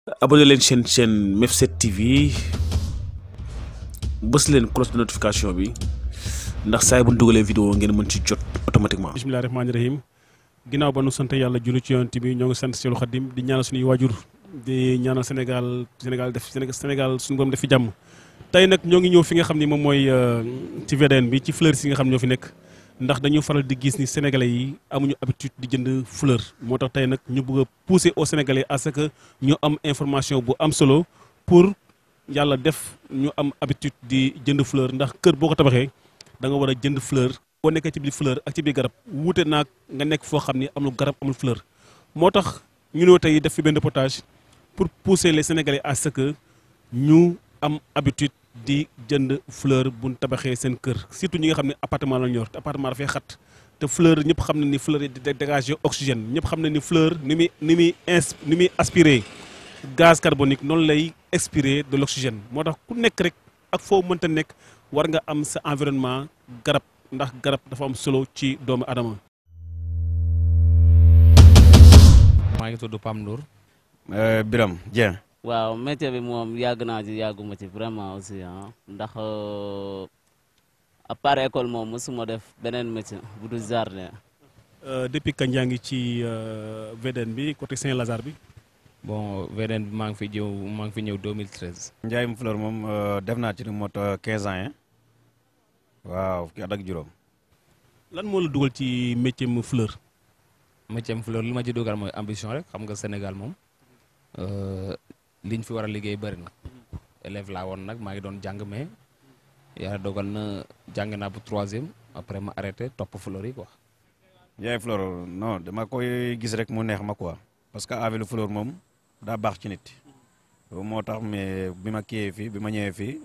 abonné leen chaîne MEF7 TV bës leen cloche de notification bi ndax saa bu ñu dugalee vidéo ngeen mën ci jot automatiquement. bismillahi rahmaani rahim ginnaaw ba nu sant yàlla julli ci yonent bi ñoo ngi sant Seexul Xadim di ñaanal suñuy waajur di ñaanal Sénégal suñu borom def fi jàmm. tey nag ñoo ngi ñëw fi nga xam ni moom mooy ci VDN bi ci fleurs yi nga xam ñoo fi nekk ndax dañu faral di gis ni sénégalais yi amuñu habitude di jënd fleur moo tax tey nag ñu bëgg a pousser aux sénégalais à ce que ñu am information bu am solo pour yàlla def ñu am habitude di jënd fleur ndax kër boo ko tabaxee da nga war a jënd fleur. boo nekkee ci biir fleur ak ci biir garab wuute naag nga nekk foo xam ni amul garab amul fleur moo tax ñu ñëw tey def fi benn reportage pour pousser les sénégalais à ce que ñu am habitude di jënd fleur bu ñu tabaxee seen kër surtout ñi nga xam ne appartement la ñu yor te appartement dafay xat te fleur ñëpp xam na ni fleur yi di dégager oxygène ñëpp xam na ni fleur ni muy aspirer gaz carbonique noonu lay expirer de l'oxygène moo tax ku nekk rek ak foo mënta nekk war nga am sa environnement garab ndax garab dafa am solo ci doomu adama. maa ngi tudd Pam Ndour. Biram Dieng. waaw métier bi moom yàgg naa ci yàgguma ci vraiment aussi ndax à part école moom mosuma def beneen métier bu dul jardin. depuis kañ yaa ngi ci VDN bi côté Saint-Lazare bi. bon VDN bi maa ngi fi ñëw 2013. Njaayum fleur moom def naa ci lu mot 15 ans waaw fukki at ak juróom. lan moo la dugal ci métier mu fleur. métier mu fleur li ma ci dugal mooy ambition rek xam nga Sénégal moom liñ fi war a liggéey bëri na. élève laa woon nag maa ngi doon jàng mais yàlla dogal na jàng naa bu 3e après ma arrêté topp fleur yi quoi. Njaay fleur non dama koy gis rek mu neex ma quoi parce que avec le fleur moom daa baax ci nit. moo tax mais bi ma kiiyee fii bi ma ñëwee fii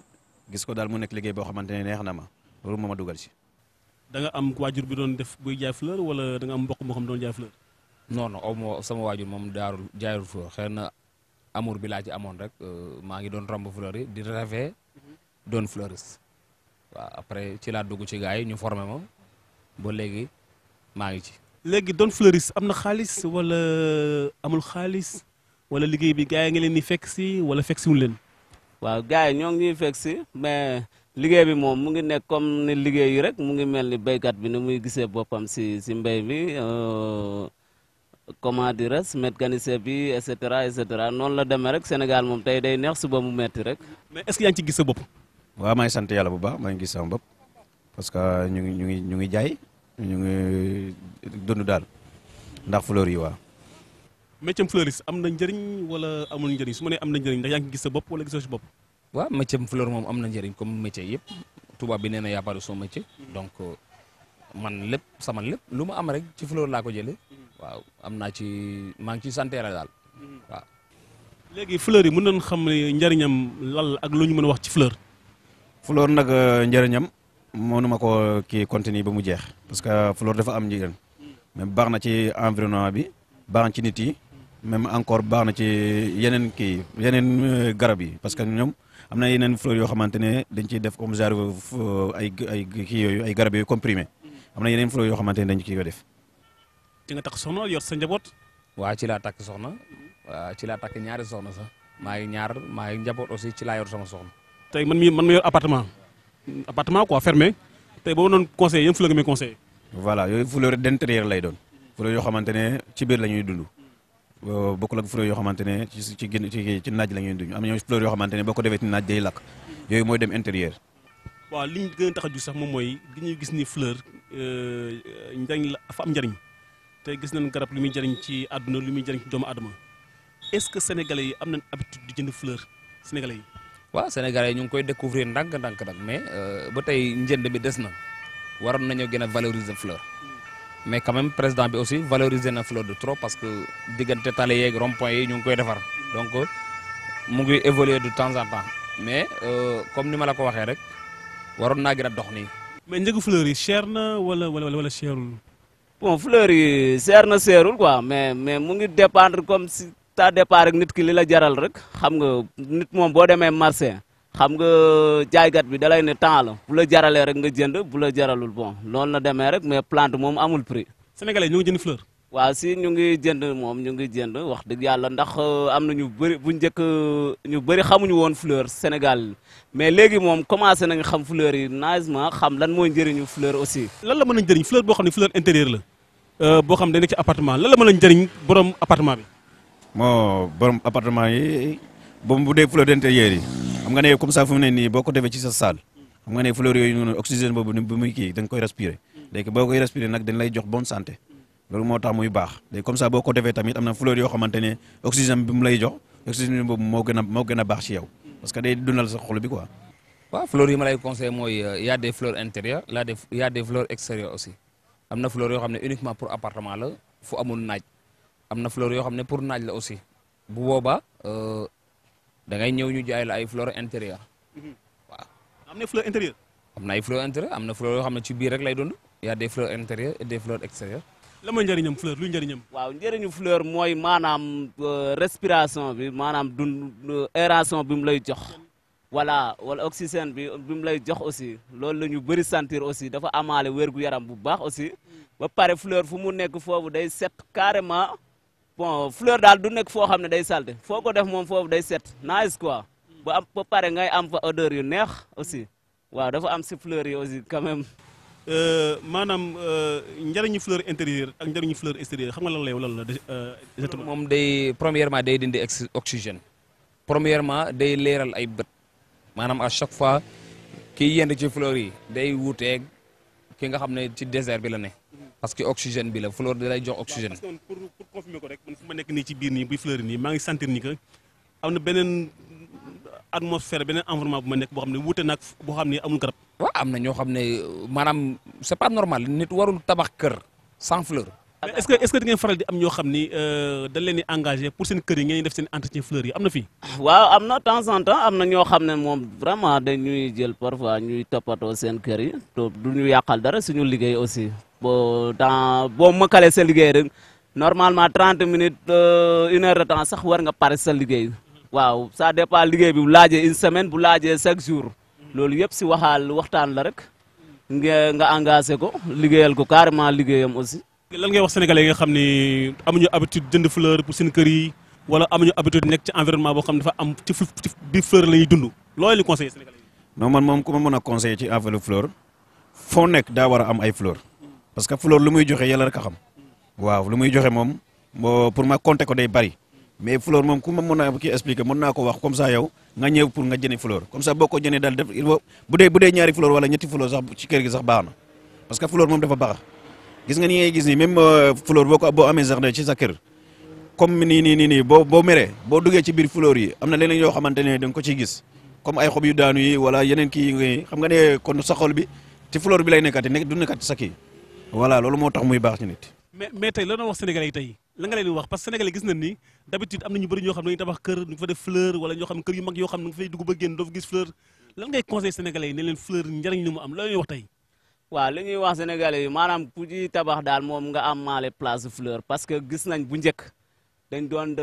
gis ko daal mu nekk liggéey boo xamante ne neex na ma loolu moo ma dugal si. da nga am waajur bi doon def buy jaay fleur wala da nga am mbokk moo xam doon jaay fleur. non non sama waajur moom jaayul fleur xëy na amour bi laa ci amoon rek maa ngi doon romb fleur yi di rêver doon fleuriste waaw après ci laa dugg ci gars yi ñu formé ma ba léegi maa ngi ci. léegi doon fleuriste am na xaalis wala amul xaalis wala liggéey bi gars yi nga leen di fekk si wala fekk siwul leen. waaw gars yi ñoo ngi ñuy fekk si mais liggéey bi moom mu ngi nekk comme ni liggéey yi rek mu ngi mel ni béykat bi ni muy gisee boppam si mbéy bi comment dirais-je mécanicien bi et cetera noonu la demee rek Sénégal moom tey day neex suba mu metti rek. mais est-ce que yaa ngi ci gis sa bopp. waaw maa ngi sant yàlla bu baax maa ngi gis sama bopp parce que ñu ngi jaay ñu ngi dund daal ndax fleur yi waaw. métier fleuriste am na njëriñ wala amul njëriñ su ma nee am na njëriñ ndax yaa ngi gis sa bopp wala gisoo si bopp. waaw métier fleur moom am na njëriñ comme métier yëpp tubaab bi nee na y a pas de son métier donc man lépp lu ma am rek ci fleur laa ko jëlee waaw am naa ci maa ngi ciy sant yàlla daal waaw. léegi fleur yi mën nañu xam ne njëriñam lal ak lu ñu mën a wax ci fleur. fleur nag njëriñam mënuma ko kii continuer ba mu jeex parce que fleur dafa am njëriñ même baax na ci environnement bi baax na ci nit yi même encore baax na ci yeneen garab yi parce que ñoom am na yeneen fleur yoo xamante ne dañ ciy def comme genre ay kii yooyu ay garab yooyu comprimé am na yeneen fleur yoo xamante ne dañ ciy def. ci nga takk soxna yor sa njaboot. waaw ci laa takk soxna waaw ci laa takk ñaari soxna sax maa ngi njaboot aussi ci laa yor sama soxna. tey man ma yor appartement quoi fermé tey boo doon conseillé yéen fleur nga may conseillé. voilà yooyu fleur d'intérieur lay doon fleur yoo xamante ne ci biir la ñuy dund bokkul ak fleur yoo xamante ne ci naaj la ñuy dund am na fleur yoo xamante ne boo ko defee ci naaj day lakk yooyu mooy dem intérieur. waaw li ñu gën a tax a ju sax moom mooy li ñuy gis ni fleur njëriñ la dafa am njëriñ te gis nañ garab li muy jëriñ ci àdduna li muy jëriñ ci doomu aadama est-ce que sénégalais yi am nañ habitude di jënd fleur sénégalais yi. waaw sénégalais yi ñu ngi koy découvrir ndànk nag mais ba tey njënd bi des na waroon nañoo gën a valoriser fleur mais quand même président bi aussi valoriser na fleur de trop parce que diggante tali yeeg rond-point yi ñu ngi koy defar donc mu ngi évoluer de temps en temps mais comme ni ma la ko waxee rek waroon naa gën a dox nii. mais njëgu fleur yi cher na wala cherul. bon fleur yi seerul quoi mais mu ngi dépendre comme si ta départ rek nit ki li la jaral rek xam nga nit moom boo demee marché xam nga jaaykat bi dalay ne temps la bu la jaralee rek nga jënd bu la jaralul bon loolu la demee rek mais plante moom amul prix. sénégalais ñoo ngi jënd fleur. waaw si ñu ngi jënd moom ñu ngi jënd wax dëgg yàlla ndax am na ñu bëri bu njëkk ñu bëri xamuñu woon fleur Sénégal mais léegi moom commencé nañu xam fleur yi naajement xam lan mooy njëriñu fleur aussi. lan la mën a njëriñ fleur boo xam ne fleur intérieure la boo xam ne day nekk ci appartement lan la mën a njëriñ borom appartement bi. moo borom appartement yi boobu bu dee fleur d'intérieur yi xam nga ne comme ça fu mu ne nii boo ko defee ci sa salle xam nga ne fleur yooyu noonu oxygène boobu bu muy kii da nga koy respirer léegi boo koy respirer nag dañ lay jox bonne santé loolu moo tax muy baax léegi comme ça boo ko defee tamit am na fleur yoo xamante ne oxygène bi mu lay jox oxygène boobu moo gën a baax ci yow parce que day dundal sa xol bi quoi. waaw fleurs yi ma lay conseillé mooy y a des fleurs intérieures y a des fleurs extérieures aussi am na fleurs yoo xam ne uniquement pour appartement la fu amul naaj am na fleurs yoo xam ne pour naaj la aussi bu boobaa da ngay ñëw ñu jaay la ay fleurs intérieures waaw. am na fleur intérieure. am na ay fleurs intérieures am na fleurs yoo xam ne ci biir rek lay dund y a des fleurs intérieures et des fleurs extérieures. la mooy njëriñam fleur luy njëriñam. waaw njëriñu fleur mooy maanaam respiration bi maanaam dund aération bi mu lay jox. voilà wala oxygène bi mu lay jox aussi loolu la ñu bëri sentir aussi dafa amaale wér-gu-yaram bu baax aussi ba pare fleur fu mu nekk foofu day set carrément bon fleur daal du nekk foo xam ne day salte foo ko def moom foofu day set nice quoi ba pare ngay am fa odeur yu neex aussi waaw dafa am si fleur yi aussi quand même. maanaam njëriñu fleur intérieure ak njëriñu fleur extérieure xam nga lan la exactement. moom day premièrement day dindi oxygène premièrement day leeral ay bët. maanaam à chaque fois kiy yend ci fleur yi day wuuteeg ki nga xam ne ci désert bi la ne parce que oxygène bi la fleur da lay jox oxygène. parce que pour confirmer ko rek man fu ma nekk nii ci biir nii buy fleur yi nii maa ngi sentir ni que am na beneen atmosphère beneen environnement bu ma nekk boo xam ne wuute nag boo xam ne amul garab. waaw am na ñoo xam ne maanaam c'est pas normal nit warul tabax kër sans fleur. mais est-ce que da ngeen faral di am ñoo xam ni dañ leen di engagé pour seen kër yi ngeen def seen entretien fleurs yi am na fii. waaw am na temps en temps am na ñoo xam ne moom vraiment dañuy jël parfois ñuy toppatoo seen kër yi te du ñu yàqal dara suñu liggéey aussi boo mëkkalee sa liggéey rek normalement 30 minutes 1 heure de temps sax war nga pare sa liggéey waaw ça dépend liggéey bi bu laajee une semaine bu laajee chaque jour loolu yëpp si waxtaan la rek nga engagé ko liggéeyal ko carrément liggéeyam aussi. lan ngay wax sénégalais yi nga xam ni amuñu habitude jënd fleur pour seen kër yi wala amuñu habitude nekk ci environnement boo xam ne dafa am ci biir fleur la ñuy dund loolu la conseillé sénégalais yi. non man moom ku ma mën a conseillé ci affaire fleur foo nekk daa war a am ay fleur parce que fleur lu muy joxe yàlla rek a xam waaw lu muy joxe moom pour ma compter ko day bari mais fleur moom ku ma mën a kii expliquer mën naa ko wax comme ça yow nga ñëw pour nga jëndi fleur comme ça boo ko jëndee daal def il faut bu dee ñaari fleur wala ñetti fleur sax ci kër gi sax baax na parce que fleur moom dafa baax. gis nga ni ngay gis ni même fleur boo amee jardin ci sa kër comme nii boo meree boo duggee ci biir fleur yi am na leneen yoo xamante ne da nga ko ciy gis comme ay xob yu daanu yi wala yeneen kii yi xam nga ne kon sa xol bi ci fleur bi lay nekkati du nekkati sa kii voilà loolu moo tax muy baax ci nit. mais tey lan la wax sénégalais yi tey la nga leen di wax parce que sénégalais gis nañ ni d'habitude am na ñu bëri ñoo xam ne dañuy tabax kër ñu fa def fleur wala ñoo xam ne kër yu mag yoo xam ne nga fay dugg ba génn doo fa gis fleur lan ngay conseil sénégalais yi ne leen fleur njëriñ li mu am loolu ñuy wax tey. waaw li ñuy wax sénégalais yi maanaam ku ci tabax daal moom nga am maale place fleur parce que gis nañ bu njëkk dañ doon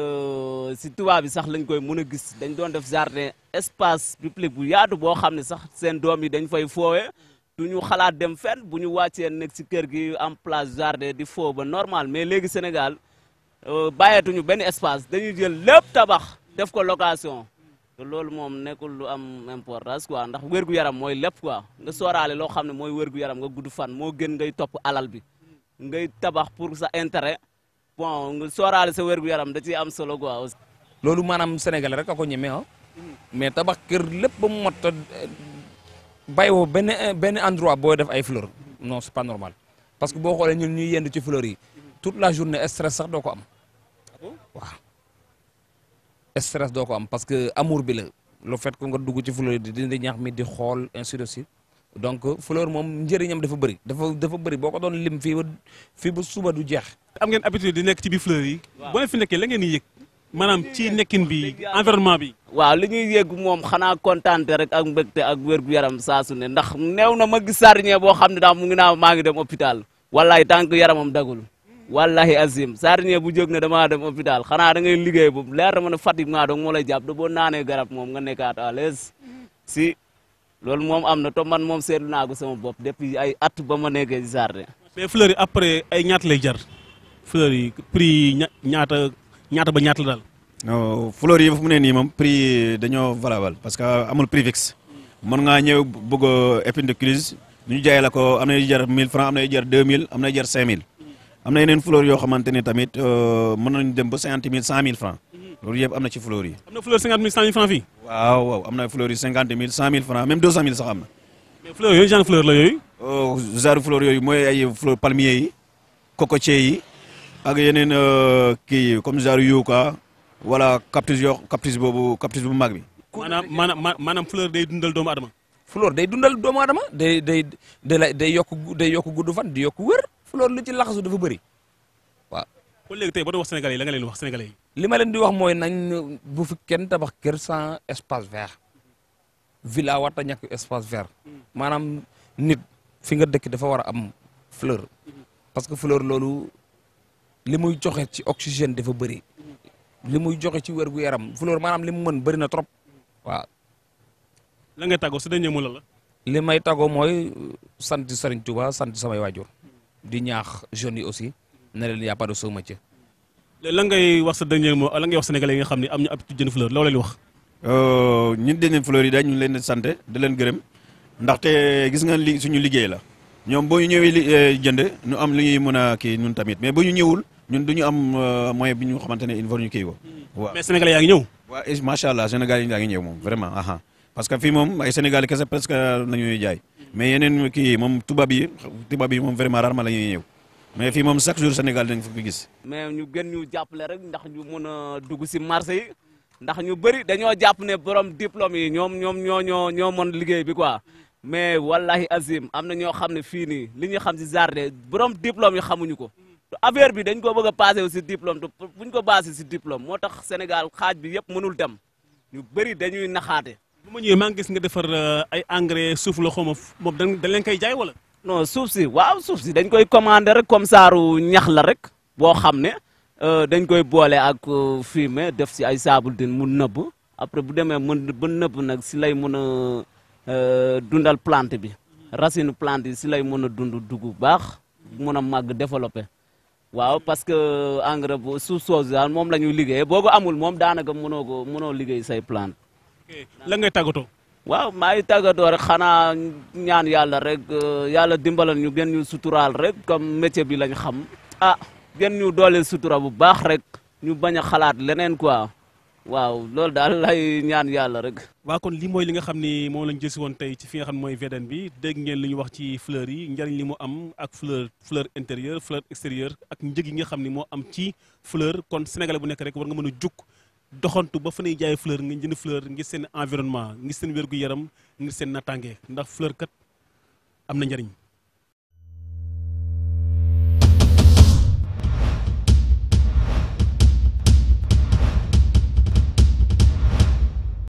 si tubaab bi sax lañ koy mën a gis dañ doon def jardin espace public bu yaatu boo xam ne sax seen doom yi dañ fay foowe du ñu xalaat dem fenn bu ñu wàccee nekk si kër gi am place jardin di foo ba normal mais léegi Sénégal bàyyeetuñu benn espace dañuy jël lépp tabax def ko location. te loolu moom nekkul lu am importance quoi ndax wér-gu-yaram mooy lépp quoi nga sooraale loo xam ne mooy wér-gu-yaram nga gudd fan moo gën ngay topp alal bi ngay tabax pour sa intérêt bon nga sooraale sa wér-gu-yaram da ciy am solo quoi aussi. loolu maanaam Sénégal rek a ko ñeme ah mais tabax kër lépp ba mu mot a bàyyiwoo benn endroit boo def ay fleur non c'est pas normal parce que boo xoolee ñun ñuy yendu ci fleur yi toute la journée stress sax doo ko am waaw. stress doo ko am parce que amour bi la le fait que nga dugg ci fleur yi di dindi ñax mi di xool ainsi de suite donc fleur moom njëriñam dafa bëri dafa bëri boo ko doon lim fii ba suba du jeex. am ngeen habitude di nekk ci biir fleur yi. boo leen fi nekkee la ngeen di yëg maanaam ci nekkin bi environnement bi. waaw li ñuy yëg moom xanaa kontaante rek ak mbégte ak wér-gu-yaram saa su ne ndax néew na ma gis jardinier boo xam ne daal mu ngi naa maa ngi dem hôpital wallahi tànk yaramam dagul. wallahi azim jardinier bu jóg ne damaa dem hôpital xanaa da ngay liggéey boobu leer na ma ne fatiguement donc moo lay jàpp da boo naanee garab moom nga nekkaat à l'aise si loolu moom am na to man moom seetlu naa ko sama bopp depuis ay at ba ma nekkee ci jardin. mais fleur yi après ay ñaata lay jar fleurs yi prix yi ñaata ba ñaata la daal. non fleurs yi fu mu ne nii moom prix yi dañoo valable parce que amul prix fixe mën ngaa ñëw bëgg épine de crise ñu jaay la ko am na yu jar 1000 francs am na yu jar 2000 am na yu jar 5000 am na yeneen fleurs yoo xamante ni tamit mën nañu dem ba 50 000 100 000 francs loolu yëpp am na ci fleurs yi. am na fleur 50 000 100 000 francs fii. waaw waaw am na fleurs yi 50 000 100 000 francs même 200 000 sax am na. mais fleurs yooyu genre fleur la yooyu. genre fleurs yooyu mooy ay fleurs palmier yi cocotier yi ak yeneen kii yi comme genre yuuka wala cactus bu mag bi. maanaam fleur day dundal doomu adama. fleur day dundal doomu adama day yokk gudd fan di yokk wér fleur lu ci laxasu dafa bëri waaw. kon léegi tey boo doon wax sénégalais yi la nga leen wax sénégalais yi. li ma leen di wax mooy nañ bu fi kenn tabax kër sans espace vert villa warta ñàkk espace vert maanaam nit fi nga dëkk dafa war a am fleur parce que fleur loolu li muy joxe ci oxygène dafa bëri li muy joxe ci wér gu yaram fleur maanaam li mu mën bëri na trop waaw. la ngay tàggoo su dañee mu la. li may tàggoo mooy sant Serigne Touba sant samay waajur di ñaax jeunes yi aussi ne leen y a pas de sous-métier. la ngay wax sa dernier mot la ngay wax sénégalais yi nga xam ne am ñu habitude jënd fleur loolu leen wax. ñun dañu fleur yi dañu leen di sant di leen gërëm ndaxte gis nga suñu liggéey la ñoom boo ñu ñëwee jënd ñu am lu ñuy mën a kii ñun tamit mais bu ñu ñëwul ñun du ñu am moyen bi ñu xamante ne il faut ñu kii ko. waaw mais sénégalais yaa ngi ñëw. waaw macha allah sénégalais yi yaa ngi ñëw moom vraiment parce que fii moom ay sénégalais kese presque nañuy jaay mais yeneen kii moom tubaab yi moom vraiment rarement la ñuy ñëw. mais fii moom chaque jour Sénégal dañ fa gis. mais ñu gën ñu jàppale rek ndax ñu mën a dugg si marché yi ndax ñu bëri dañoo jàpp ne borom diplôme yi ñoo mën liggéey bi quoi mais wallahi azim am na ñoo xam ne fii nii li ñu xam si jardin borom diplôme yi xamuñu ko affaire bi dañ ko bëgg a passé si diplôme te buñ ko basé si diplôme moo tax Sénégal xaaj bi yëpp mënul dem ñu bëri dañuy naxaate. bu ma ñëwee maa ngi gis nga defar ay engrais suuf la xaw ma moom dañ leen koy jaay wala. non suuf si waaw suuf si dañ koy commander rek comme saaru ñax la rek boo xam ne dañ koy boole ak fumier def si ay saabu din mu nëbb après bu demee ba nëbb nag si lay mën a dundal plante bi racine plante yi si lay mën a dund dugub baax mën a màgg développé waaw parce que engrais bu suuf soosu daal moom la ñuy liggéey boo ko amul moom daanaka mënoo liggéey say plante. la ngay tàggatoo. waaw maa ngi tàggatoo rek xanaa ñaan yàlla rek yàlla dimbalal ñu gën ñu suturaal rek comme métier bi lañ xam gën ñu dooleel sutura bu baax rek ñu bañ a xalaat leneen quoi waaw loolu daal lay ñaan yàlla rek. waaw kon lii mooy li nga xam ni moom lañ jësi woon tey ci fi nga xam ne mooy VDN bi dégg ngeen li ñu wax ci fleurs yi njëriñ li mu am ak fleur intérieure fleur extérieure ak njëg yi nga xam ni moo am ci fleur kon sénégalais bu nekk rek war nga mën a jukk doxantu ba fa ñuy jaay fleur nga jënd fleur ngir seen environnement ngir seen wér-gu-yaram ngir seen nattaange ndax fleur kat am na njëriñ.